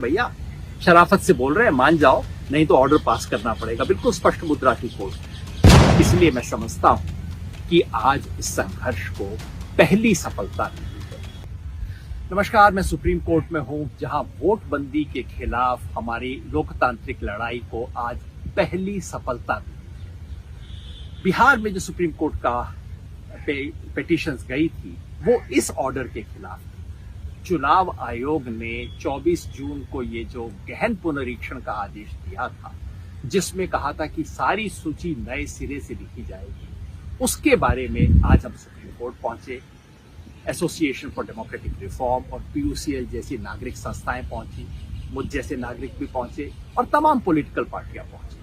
भैया शराफत से बोल रहे हैं, मान जाओ, नहीं तो ऑर्डर पास करना पड़ेगा। बिल्कुल स्पष्ट मुद्रा की कोर्ट। इसलिए मैं समझता हूं कि आज इस संघर्ष को पहली सफलता मिली है। नमस्कार, मैं सुप्रीम कोर्ट में हूं, जहां वोटबंदी के खिलाफ हमारी लोकतांत्रिक लड़ाई को आज पहली सफलता मिली। बिहार में जो सुप्रीम कोर्ट का पिटीशंस गई थी वो इस ऑर्डर के खिलाफ थी। चुनाव आयोग ने 24 जून को ये जो गहन पुनरीक्षण का आदेश दिया था, जिसमें कहा था कि सारी सूची नए सिरे से लिखी जाएगी, उसके बारे में आज हम सुप्रीम कोर्ट पहुंचे। एसोसिएशन फॉर डेमोक्रेटिक रिफॉर्म और पीयूसीएल जैसी नागरिक संस्थाएं पहुंची, मुझ जैसे नागरिक भी पहुंचे और तमाम पॉलिटिकल पार्टियां पहुंची,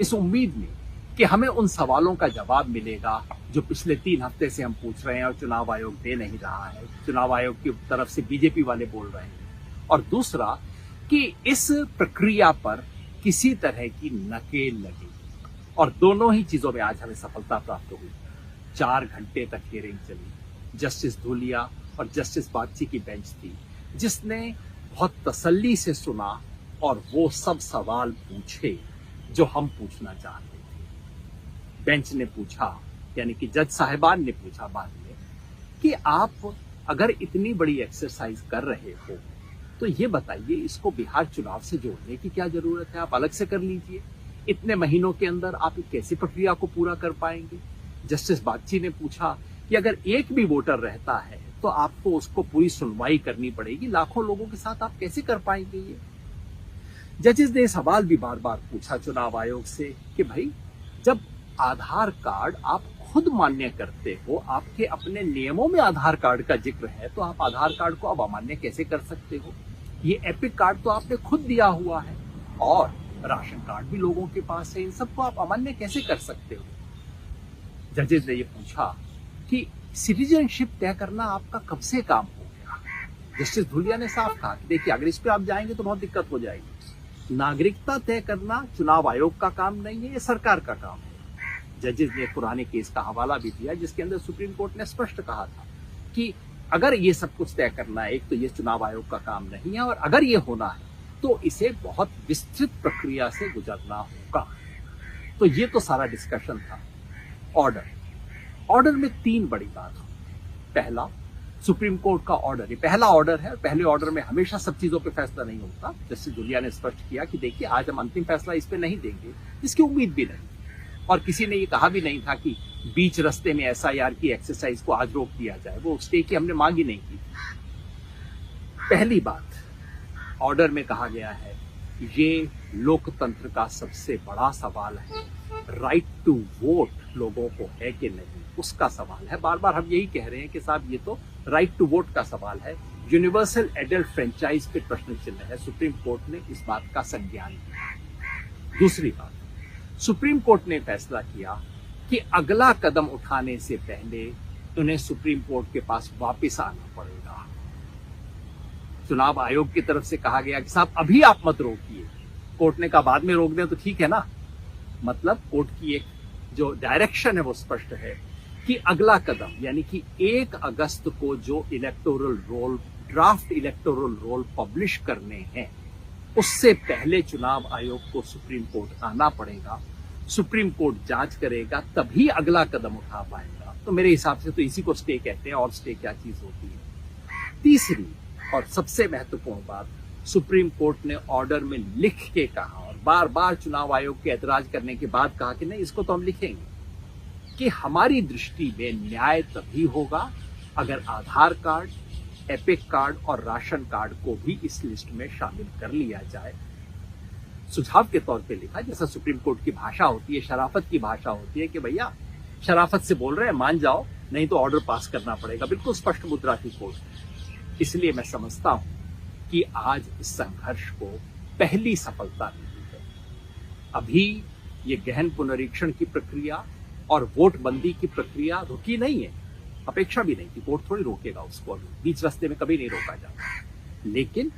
इस उम्मीद में कि हमें उन सवालों का जवाब मिलेगा जो पिछले 3 हफ्ते से हम पूछ रहे हैं और चुनाव आयोग दे नहीं रहा है। चुनाव आयोग की तरफ से बीजेपी वाले बोल रहे हैं। और दूसरा कि इस प्रक्रिया पर किसी तरह की नकेल लगी, और दोनों ही चीजों में आज हमें सफलता प्राप्त हुई। 4 घंटे तक हियरिंग चली। जस्टिस धूलिया और जस्टिस बागची की बेंच थी, जिसने बहुत तसल्ली से सुना और वो सब सवाल पूछे जो हम पूछना चाहते थे। बेंच ने पूछा, यानी कि जज साहिबान ने पूछा बाद में, कि आप अगर इतनी बड़ी एक्सरसाइज कर रहे हो तो ये बताइए, इसको बिहार चुनाव से जोड़ने की क्या जरूरत है? आप अलग से कर लीजिए। इतने महीनों के अंदर आप कैसे प्रक्रिया को पूरा कर पाएंगे? जस्टिस बागची ने पूछा कि अगर एक भी वोटर रहता है तो आपको उसको पूरी सुनवाई करनी पड़ेगी, लाखों लोगों के साथ आप कैसे कर पाएंगे ये? जजेस ने सवाल भी बार बार पूछा चुनाव आयोग से कि भाई, जब आधार कार्ड आप खुद मान्य करते हो, आपके अपने नियमों में आधार कार्ड का जिक्र है, तो आप आधार कार्ड को अब अमान्य कैसे कर सकते हो? ये एपिक कार्ड तो आपने खुद दिया हुआ है और राशन कार्ड भी लोगों के पास है, इन सबको आप अमान्य कैसे कर सकते हो? जजेस ने ये पूछा कि सिटीजनशिप तय करना आपका कब से काम हो गया? जस्टिस धूलिया ने साफ कहा कि देखिए, अगर इस पे आप जाएंगे तो बहुत दिक्कत हो जाएगी। नागरिकता तय करना चुनाव आयोग का काम नहीं है, ये सरकार का काम है। जजेस ने पुराने केस का हवाला भी दिया, जिसके अंदर सुप्रीम कोर्ट ने स्पष्ट कहा था कि अगर ये सब कुछ तय करना है, एक तो ये चुनाव आयोग का काम नहीं है, और अगर ये होना है तो इसे बहुत विस्तृत प्रक्रिया से गुजरना होगा। तो ये तो सारा डिस्कशन था। ऑर्डर में 3 बड़ी बात हो। पहला, सुप्रीम कोर्ट का ऑर्डर, ये पहला ऑर्डर है। पहले ऑर्डर में हमेशा सब चीजों पे फैसला नहीं होता। जस्टिस धूलिया ने स्पष्ट किया कि देखिए, आज हम अंतिम फैसला इस पे नहीं देंगे, इसकी उम्मीद भी नहीं, और किसी ने ये कहा भी नहीं था कि बीच रास्ते में एसआईआर की एक्सरसाइज को आज रोक दिया जाए। वो स्टे की हमने मांग ही नहीं की। पहली बात, ऑर्डर में कहा गया है ये लोकतंत्र का सबसे बड़ा सवाल है। राइट टू वोट लोगों को है कि नहीं, उसका सवाल है। बार बार हम यही कह रहे हैं कि साहब, ये तो राइट टू वोट का सवाल है। यूनिवर्सल एडल्ट फ्रेंचाइज पे प्रश्न चिन्ह है। सुप्रीम कोर्ट ने इस बात का संज्ञान लिया। दूसरी बात, सुप्रीम कोर्ट ने फैसला किया कि अगला कदम उठाने से पहले उन्हें सुप्रीम कोर्ट के पास वापस आना पड़ेगा। चुनाव आयोग की तरफ से कहा गया कि साहब, अभी आप मत रोकिए। कोर्ट ने कहा बाद में रोक दें तो ठीक है ना। मतलब कोर्ट की एक जो डायरेक्शन है वो स्पष्ट है कि अगला कदम, यानी कि 1 अगस्त को जो electoral roll, draft electoral roll publish करने हैं, उससे पहले चुनाव आयोग को सुप्रीम कोर्ट आना पड़ेगा। सुप्रीम कोर्ट जांच करेगा, तभी अगला कदम उठा पाएगा। तो मेरे हिसाब से तो इसी को स्टे कहते हैं, और स्टे क्या चीज होती है। तीसरी और सबसे महत्वपूर्ण बात, सुप्रीम कोर्ट ने ऑर्डर में लिख के कहा, और बार बार चुनाव आयोग के ऐतराज करने के बाद कहा कि नहीं, इसको तो हम लिखेंगे, कि हमारी दृष्टि में न्याय तभी होगा अगर आधार कार्ड, एपिक कार्ड और राशन कार्ड को भी इस लिस्ट में शामिल कर लिया जाए। सुझाव के तौर पे लिखा, जैसा सुप्रीम कोर्ट की भाषा होती है, शराफत की भाषा होती है, कि भैया शराफत से बोल रहे हैं, मान जाओ, नहीं तो ऑर्डर पास करना पड़ेगा। बिल्कुल स्पष्ट मुद्रा की कोर्ट। इसलिए मैं समझता हूं कि आज इस संघर्ष को पहली सफलता मिली है। अभी ये गहन पुनरीक्षण की प्रक्रिया और वोटबंदी की प्रक्रिया रुकी नहीं है, अपेक्षा भी नहीं थी। कोर्ट थोड़ी रोकेगा उसको, अभी बीच रास्ते में कभी नहीं रोका जाता, लेकिन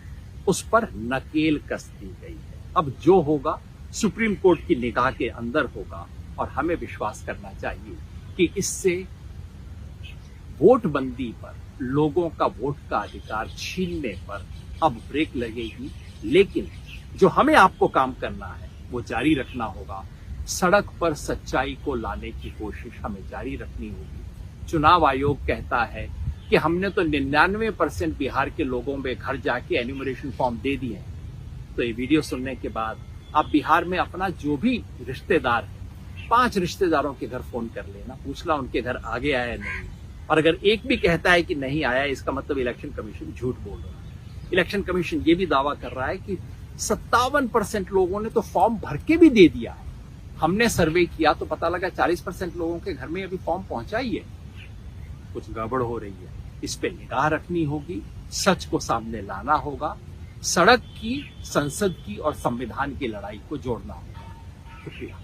उस पर नकेल कस दी गई है। अब जो होगा सुप्रीम कोर्ट की निगाह के अंदर होगा, और हमें विश्वास करना चाहिए कि इससे वोटबंदी पर, लोगों का वोट का अधिकार छीनने पर अब ब्रेक लगेगी, लेकिन जो हमें आपको काम करना है वो जारी रखना होगा। सड़क पर सच्चाई को लाने की कोशिश हमें जारी रखनी होगी। चुनाव आयोग कहता है कि हमने तो 99% बिहार के लोगों में घर जाके एन्यूमरेशन फॉर्म दे दिए हैं। तो ये वीडियो सुनने के बाद आप बिहार में अपना जो भी रिश्तेदार है, 5 रिश्तेदारों के घर फोन कर लेना, पूछना उनके घर आगे आया नहीं। और अगर एक भी कहता है कि नहीं आया, इसका मतलब इलेक्शन कमीशन झूठ बोल रहा है। इलेक्शन कमीशन ये भी दावा कर रहा है कि 57% लोगों ने तो फॉर्म भर के भी दे दिया है। हमने सर्वे किया तो पता लगा 40% लोगों के घर में अभी फॉर्म पहुंचा ही है। कुछ गड़बड़ हो रही है, इस पे निगाह रखनी होगी, सच को सामने लाना होगा, सड़क की, संसद की और संविधान की लड़ाई को जोड़ना होगा। शुक्रिया।